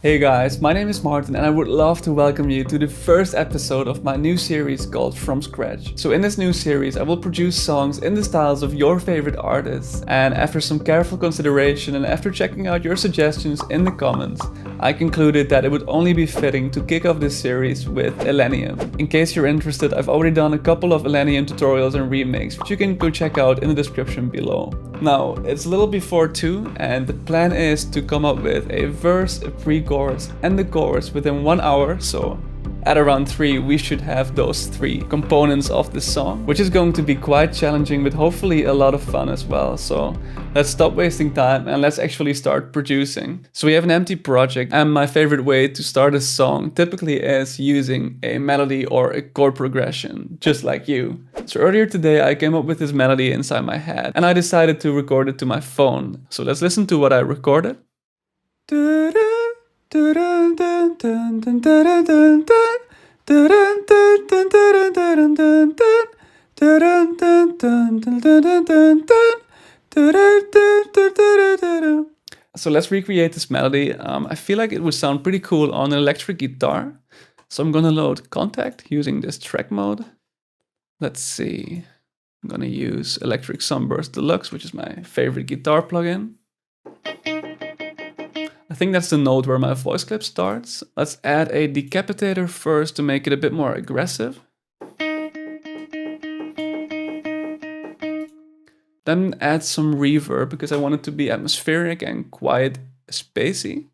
Hey guys, my name is Martin and I would love to welcome you to the first episode of my new series called From Scratch. So in this new series I will produce songs in the styles of your favorite artists, and after some careful consideration and after checking out your suggestions in the comments, I concluded that it would only be fitting to kick off this series with ILLENIUM. In case you're interested, I've already done a couple of ILLENIUM tutorials and remakes which you can go check out in the description below. Now, it's a little before 2 and the plan is to come up with a verse, a pre-chorus and the chorus within 1 hour, so at around 3 we should have those 3 components of the song, which is going to be quite challenging but hopefully a lot of fun as well. So let's stop wasting time and let's actually start producing. So we have an empty project, and my favorite way to start a song typically is using a melody or a chord progression, just like you. So earlier today I came up with this melody inside my head and I decided to record it to my phone. So let's listen to what I recorded. So let's recreate this melody. I feel like it would sound pretty cool on an electric guitar. So I'm gonna load Contact using this track mode. Let's see. I'm gonna use Electric Sunburst Deluxe, which is my favorite guitar plugin. I think that's the note where my voice clip starts. Let's add a decapitator first to make it a bit more aggressive. Then add some reverb because I want it to be atmospheric and quite spacey.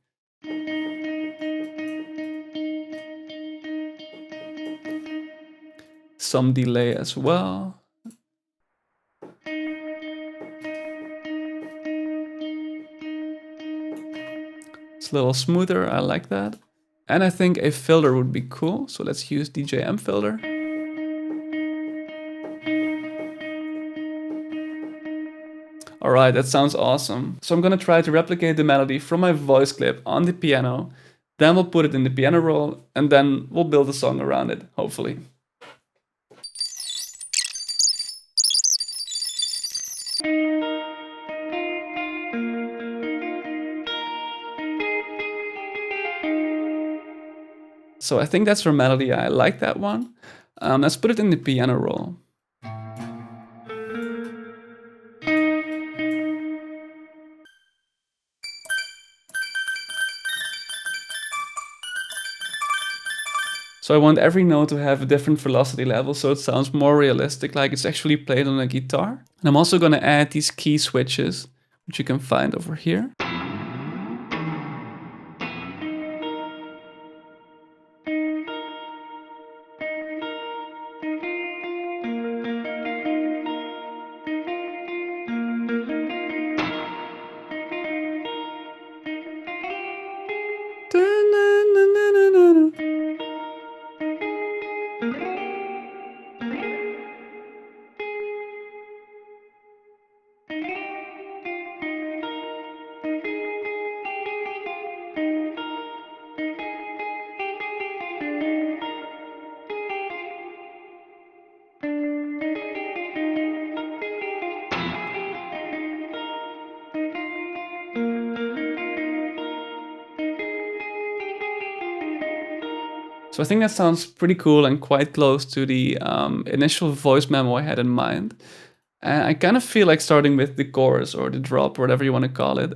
Some delay as well. It's a little smoother, I like that. And I think a filter would be cool, so let's use DJM filter. Alright, that sounds awesome. So I'm gonna try to replicate the melody from my voice clip on the piano, then we'll put it in the piano roll, and then we'll build a song around it, hopefully. So I think that's our melody, I like that one. Let's put it in the piano roll. So I want every note to have a different velocity level so it sounds more realistic, like it's actually played on a guitar. And I'm also gonna add these key switches, which you can find over here. So I think that sounds pretty cool and quite close to the initial voice memo I had in mind. And I kind of feel like starting with the chorus or the drop, or whatever you want to call it.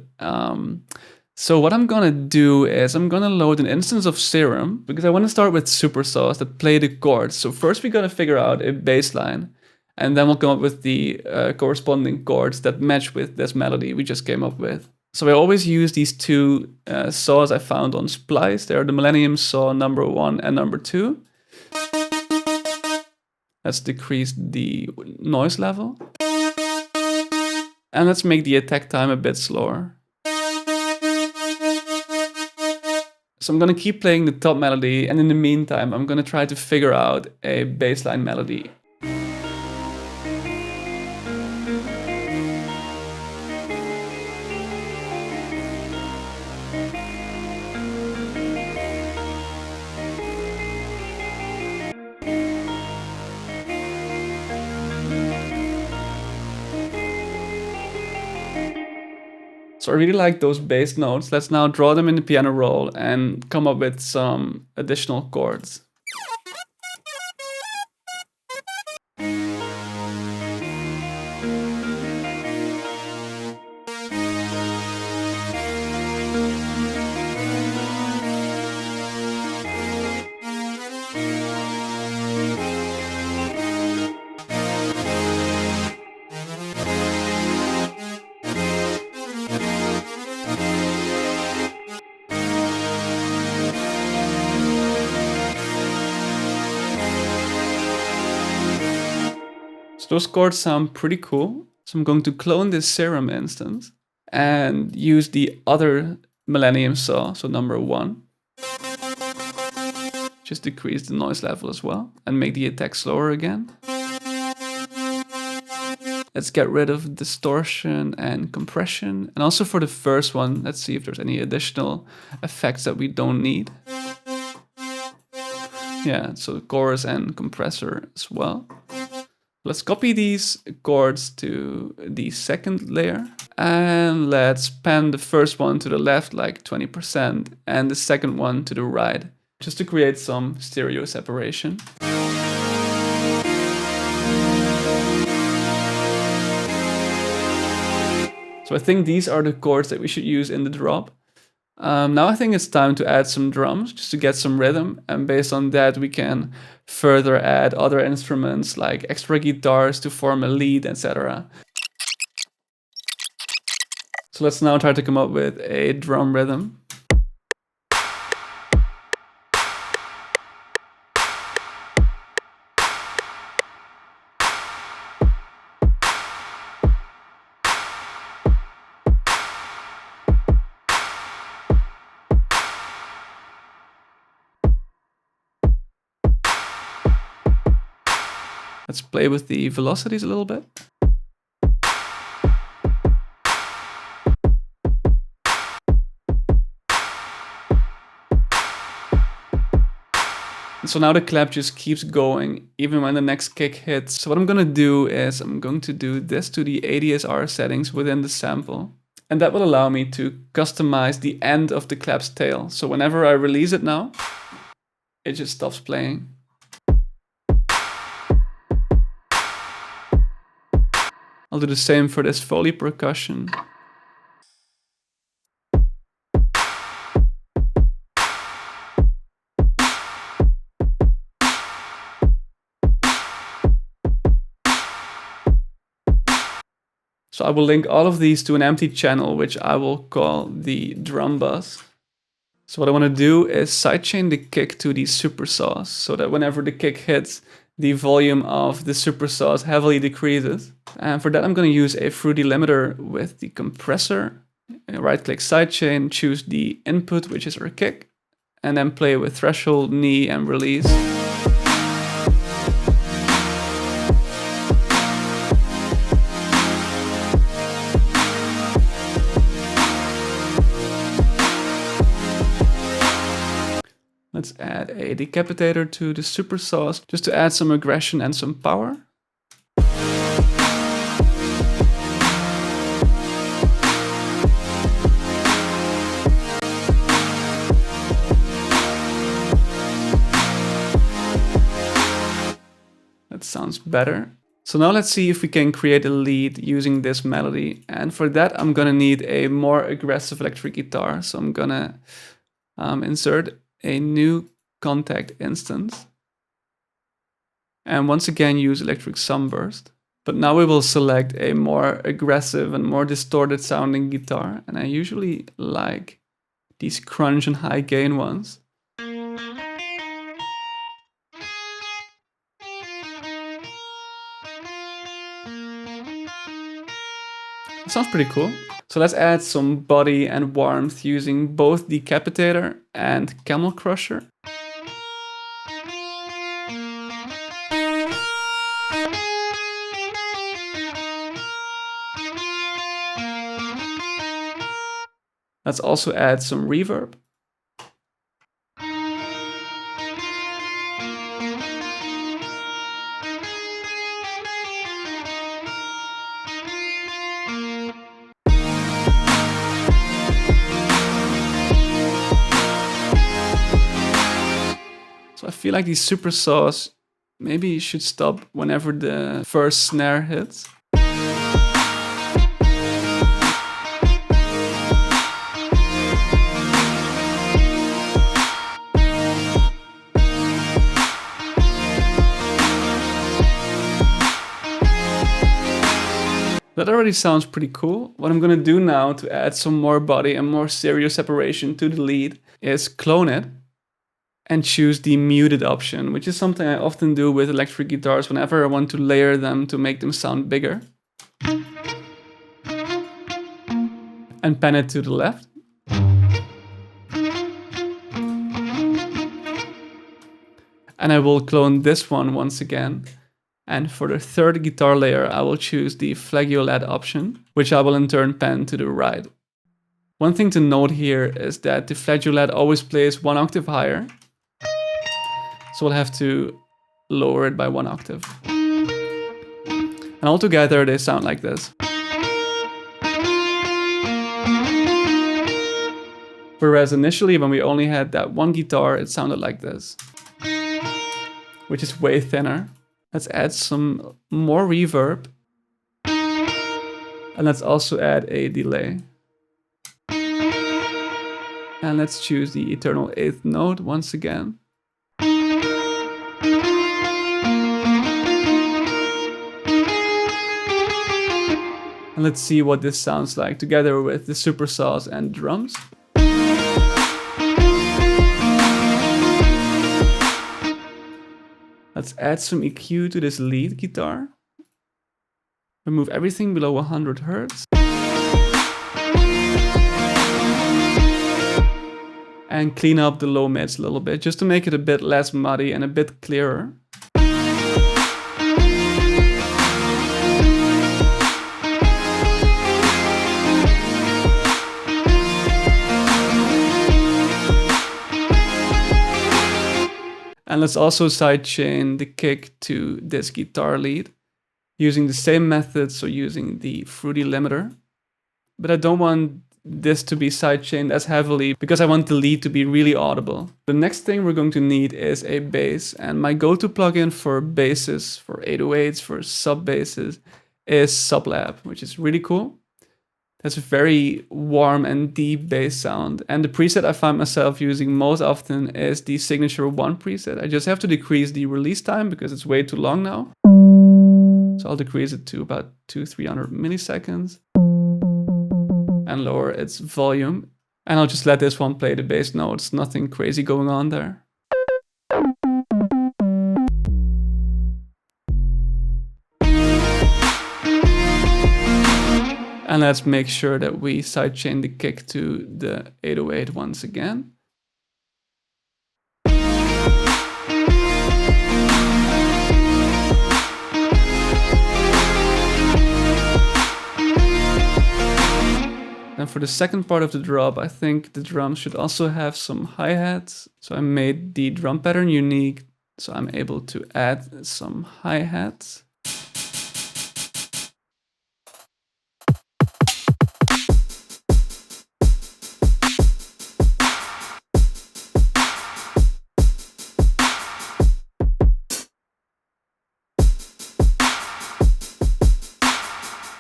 So what I'm gonna do is I'm gonna load an instance of Serum because I want to start with Supersaws that play the chords. So first we gotta figure out a bass line, and then we'll come up with the corresponding chords that match with this melody we just came up with. So I always use these two saws I found on Splice. They're the ILLENIUM saw number 1 and number 2. Let's decrease the noise level. And let's make the attack time a bit slower. So I'm gonna keep playing the top melody, and in the meantime I'm gonna try to figure out a bassline melody. So I really like those bass notes. Let's now draw them in the piano roll and come up with some additional chords. So those chords sound pretty cool. So I'm going to clone this serum instance and use the other Millennium saw, so number 1. Just decrease the noise level as well and make the attack slower again. Let's get rid of distortion and compression. And also for the first one, let's see if there's any additional effects that we don't need. Yeah, so chorus and compressor as well. Let's copy these chords to the second layer. And let's pan the first one to the left like 20% and the second one to the right, just to create some stereo separation. So I think these are the chords that we should use in the drop. Now I think it's time to add some drums just to get some rhythm, and based on that we can further add other instruments like extra guitars to form a lead, etc. So let's now try to come up with a drum rhythm. Let's play with the velocities a little bit. So now the clap just keeps going even when the next kick hits. So what I'm gonna do is I'm going to do this to the ADSR settings within the sample. And that will allow me to customize the end of the clap's tail. So whenever I release it now, it just stops playing. I'll do the same for this Foley percussion. So I will link all of these to an empty channel, which I will call the drum bus. So what I want to do is sidechain the kick to the Supersaws, so that whenever the kick hits, the volume of the Supersaws heavily decreases. And for that I'm going to use a fruity limiter with the compressor. Right-click sidechain, choose the input, which is our kick, and then play with threshold, knee, and release. Let's add a decapitator to the Supersaws, just to add some aggression and some power. That sounds better. So now let's see if we can create a lead using this melody. And for that I'm gonna need a more aggressive electric guitar. So I'm gonna insert a new contact instance. And once again use electric sunburst. But now we will select a more aggressive and more distorted sounding guitar. And I usually like these crunch and high gain ones. That sounds pretty cool. So let's add some body and warmth using both Decapitator and Camel Crusher. Let's also add some reverb. So I feel like these Supersaws maybe should stop whenever the first snare hits. That already sounds pretty cool. What I'm gonna do now to add some more body and more stereo separation to the lead is clone it and choose the muted option, which is something I often do with electric guitars whenever I want to layer them to make them sound bigger. And pan it to the left. And I will clone this one once again. And for the third guitar layer, I will choose the flageolet option, which I will in turn pan to the right. One thing to note here is that the flageolet always plays 1 octave higher. So we'll have to lower it by 1 octave. And altogether they sound like this. Whereas initially when we only had that one guitar, it sounded like this, which is way thinner. Let's add some more reverb. And let's also add a delay. And let's choose the eternal 8th note once again. And let's see what this sounds like together with the Supersaws and drums. Let's add some EQ to this lead guitar. Remove everything below 100 Hz. And clean up the low mids a little bit, just to make it a bit less muddy and a bit clearer. And let's also sidechain the kick to this guitar lead using the same method, so using the fruity limiter. But I don't want this to be sidechained as heavily because I want the lead to be really audible. The next thing we're going to need is a bass, and my go-to plugin for basses, for 808s, for sub basses is Sublab, which is really cool. Has a very warm and deep bass sound. And the preset I find myself using most often is the Signature 1 preset. I just have to decrease the release time because it's way too long now. So I'll decrease it to about 200-300 milliseconds. And lower its volume. And I'll just let this one play the bass notes. Nothing crazy going on there. And let's make sure that we sidechain the kick to the 808 once again. And for the second part of the drop, I think the drums should also have some hi-hats. So I made the drum pattern unique, so I'm able to add some hi-hats.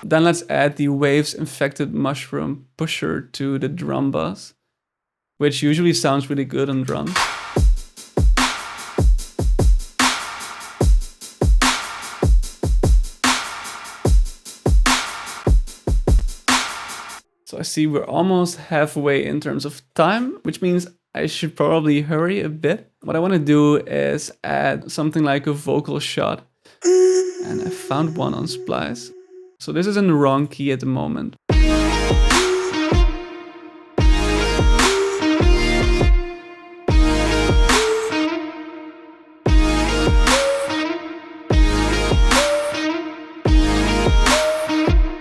Then let's add the Waves Infected Mushroom pusher to the drum bus, which usually sounds really good on drums. So I see we're almost halfway in terms of time, which means I should probably hurry a bit. What I want to do is add something like a vocal shot. And I found one on Splice. So this is in the wrong key at the moment.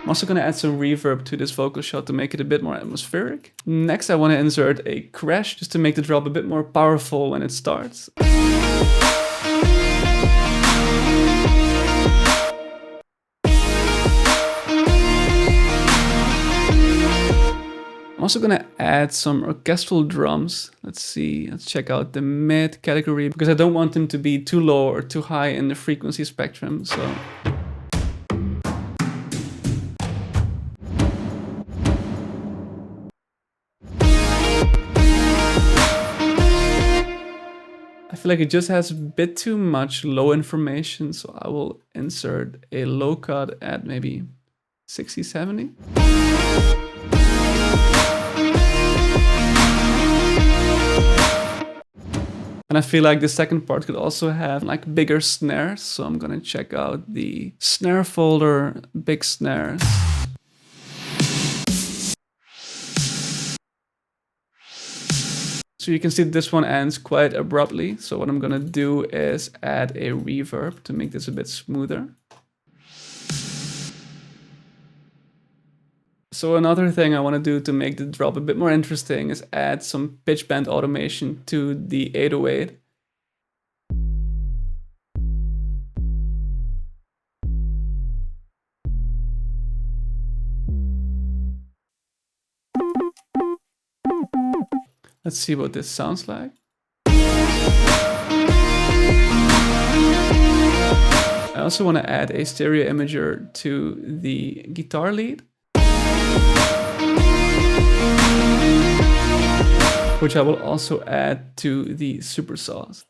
I'm also going to add some reverb to this vocal shot to make it a bit more atmospheric. Next, I want to insert a crash just to make the drop a bit more powerful when it starts. I'm also gonna add some orchestral drums. Let's see, let's check out the mid category because I don't want them to be too low or too high in the frequency spectrum, so. I feel like it just has a bit too much low information, so I will insert a low cut at maybe 60, 70. And I feel like the second part could also have like bigger snares, so I'm gonna check out the snare folder, big snares. So you can see this one ends quite abruptly. So what I'm gonna do is add a reverb to make this a bit smoother. So another thing I want to do to make the drop a bit more interesting is add some pitch bend automation to the 808. Let's see what this sounds like. I also want to add a stereo imager to the guitar lead, which I will also add to the Supersaws.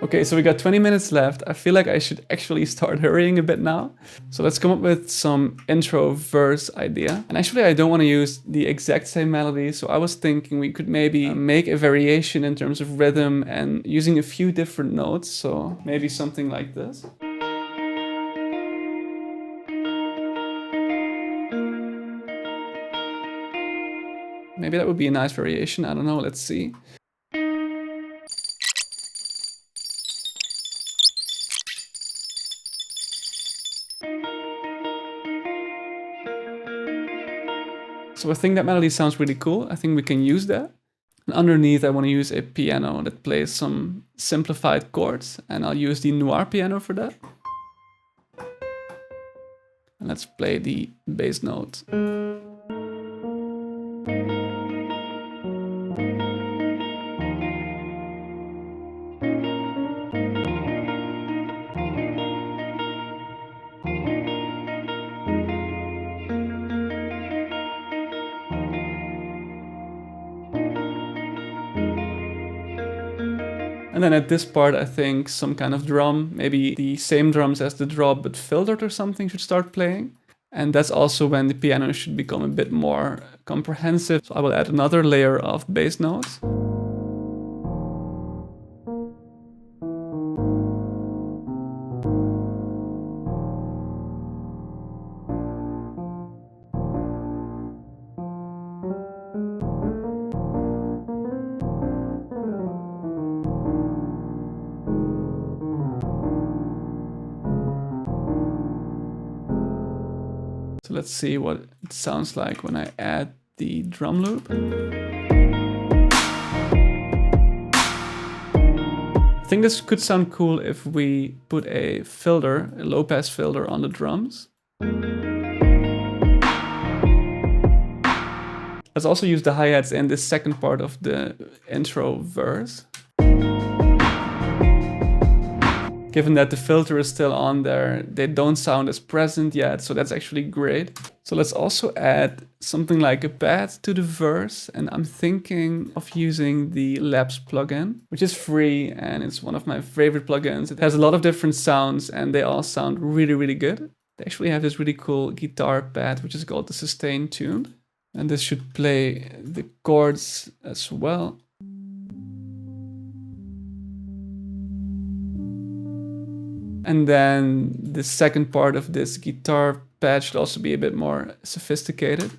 Okay, so we got 20 minutes left. I feel like I should actually start hurrying a bit now. So let's come up with some intro verse idea. And actually I don't want to use the exact same melody. So I was thinking we could maybe make a variation in terms of rhythm and using a few different notes. So maybe something like this. Maybe that would be a nice variation. I don't know, let's see. So I think that melody sounds really cool. I think we can use that. And underneath I want to use a piano that plays some simplified chords, and I'll use the Noir piano for that. And let's play the bass note. And then at this part, I think some kind of drum, maybe the same drums as the drop, but filtered or something, should start playing. And that's also when the piano should become a bit more comprehensive. So I will add another layer of bass notes. So let's see what it sounds like when I add the drum loop. I think this could sound cool if we put a filter, a low pass filter on the drums. Let's also use the hi-hats in this second part of the intro verse. Given that the filter is still on there, they don't sound as present yet, so that's actually great. So let's also add something like a pad to the verse, and I'm thinking of using the Labs plugin, which is free and it's one of my favorite plugins. It has a lot of different sounds and they all sound really, really good. They actually have this really cool guitar pad, which is called the Sustain Tune. And this should play the chords as well. And then the second part of this guitar pad should also be a bit more sophisticated.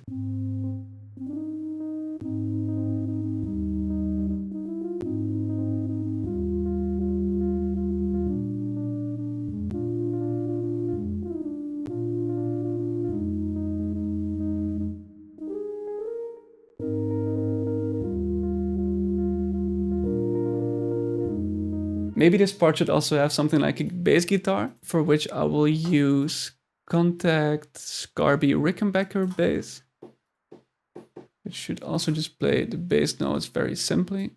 Maybe this part should also have something like a bass guitar, for which I will use Contact Scarby Rickenbacker bass, which should also just play the bass notes very simply.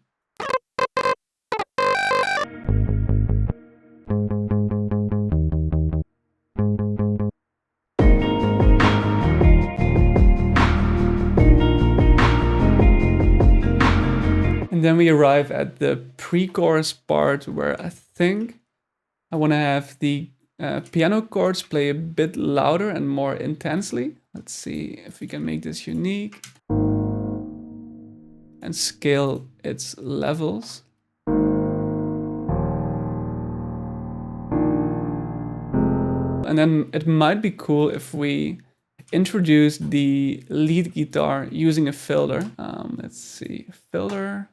And then we arrive at the pre-chorus part where I think I want to have the piano chords play a bit louder and more intensely. Let's see if we can make this unique and scale its levels. And then it might be cool if we introduce the lead guitar using a filter. Let's see, filter.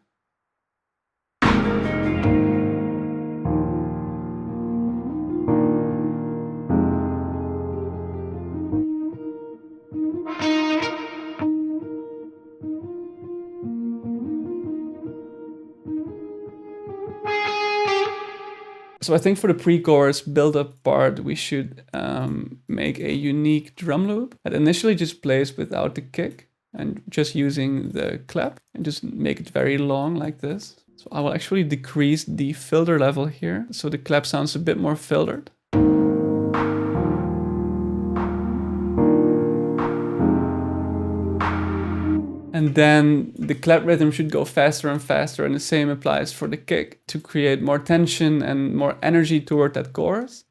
So I think for the pre-chorus build-up part, we should make a unique drum loop that initially just plays without the kick and just using the clap, and just make it very long like this. So I will actually decrease the filter level here, so the clap sounds a bit more filtered. And then the clap rhythm should go faster and faster, and the same applies for the kick to create more tension and more energy toward that chorus.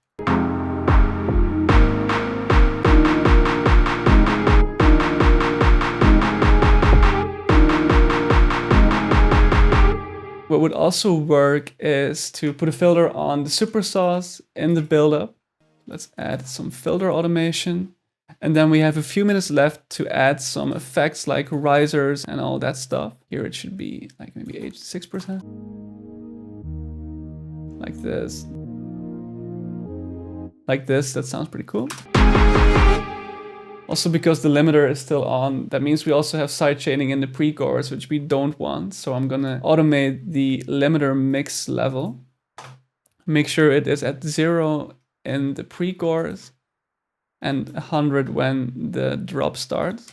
What would also work is to put a filter on the Supersaws in the build-up. Let's add some filter automation. And then we have a few minutes left to add some effects like risers and all that stuff. Here it should be like maybe 86%. Like this. Like this, that sounds pretty cool. Also, because the limiter is still on, that means we also have sidechaining in the pre-chorus, which we don't want. So I'm gonna automate the limiter mix level. Make sure it is at 0 in the pre-chorus and 100 when the drop starts.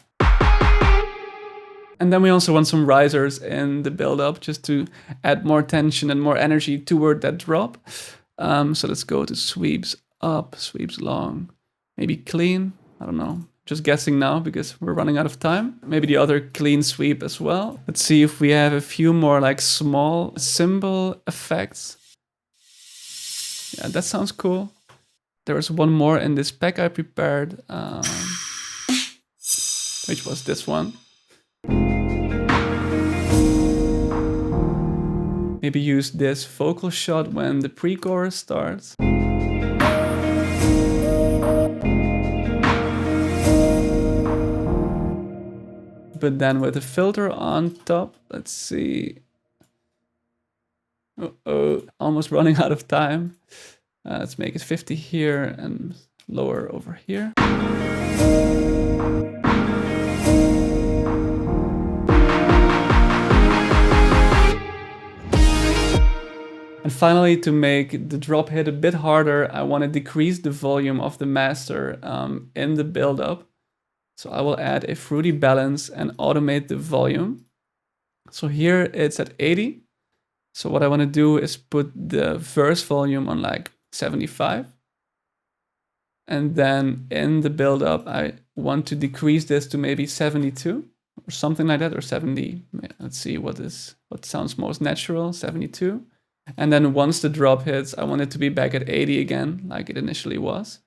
And then we also want some risers in the build-up just to add more tension and more energy toward that drop. So let's go to sweeps up, sweeps long, maybe clean, I don't know. Just guessing now because we're running out of time. Maybe the other clean sweep as well. Let's see if we have a few more like small cymbal effects. Yeah, that sounds cool. There's one more in this pack I prepared, which was this one. Maybe use this vocal shot when the pre-chorus starts. But then with a filter on top, let's see. Uh-oh, almost running out of time. Let's make it 50 here and lower over here. And finally, to make the drop hit a bit harder, I want to decrease the volume of the master in the build-up. So I will add a fruity balance and automate the volume. So here it's at 80. So what I want to do is put the verse volume on like 75. And then in the build-up, I want to decrease this to maybe 72 or something like that, or 70. Let's see what sounds most natural, 72. And then once the drop hits, I want it to be back at 80 again, like it initially was.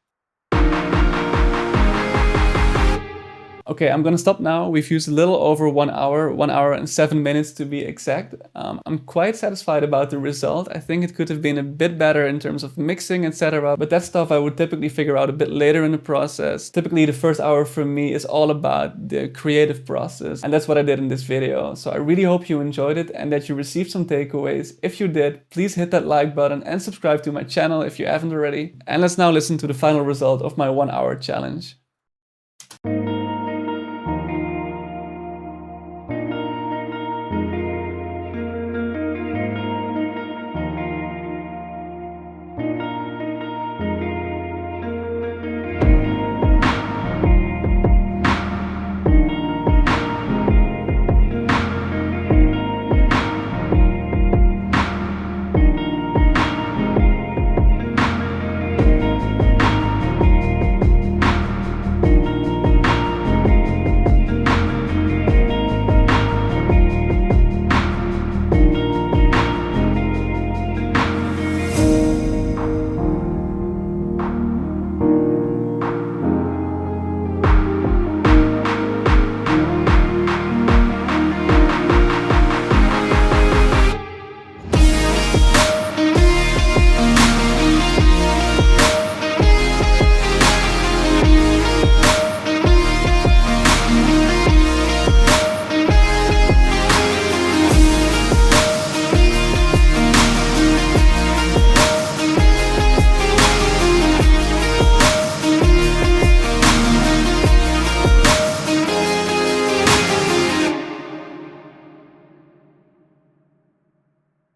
Okay, I'm gonna stop now. We've used a little over 1 hour, 1 hour and 7 minutes to be exact. I'm quite satisfied about the result. I think it could have been a bit better in terms of mixing, etc. But that stuff I would typically figure out a bit later in the process. Typically the first hour for me is all about the creative process. And that's what I did in this video. So I really hope you enjoyed it and that you received some takeaways. If you did, please hit that like button and subscribe to my channel if you haven't already. And let's now listen to the final result of my 1 hour challenge.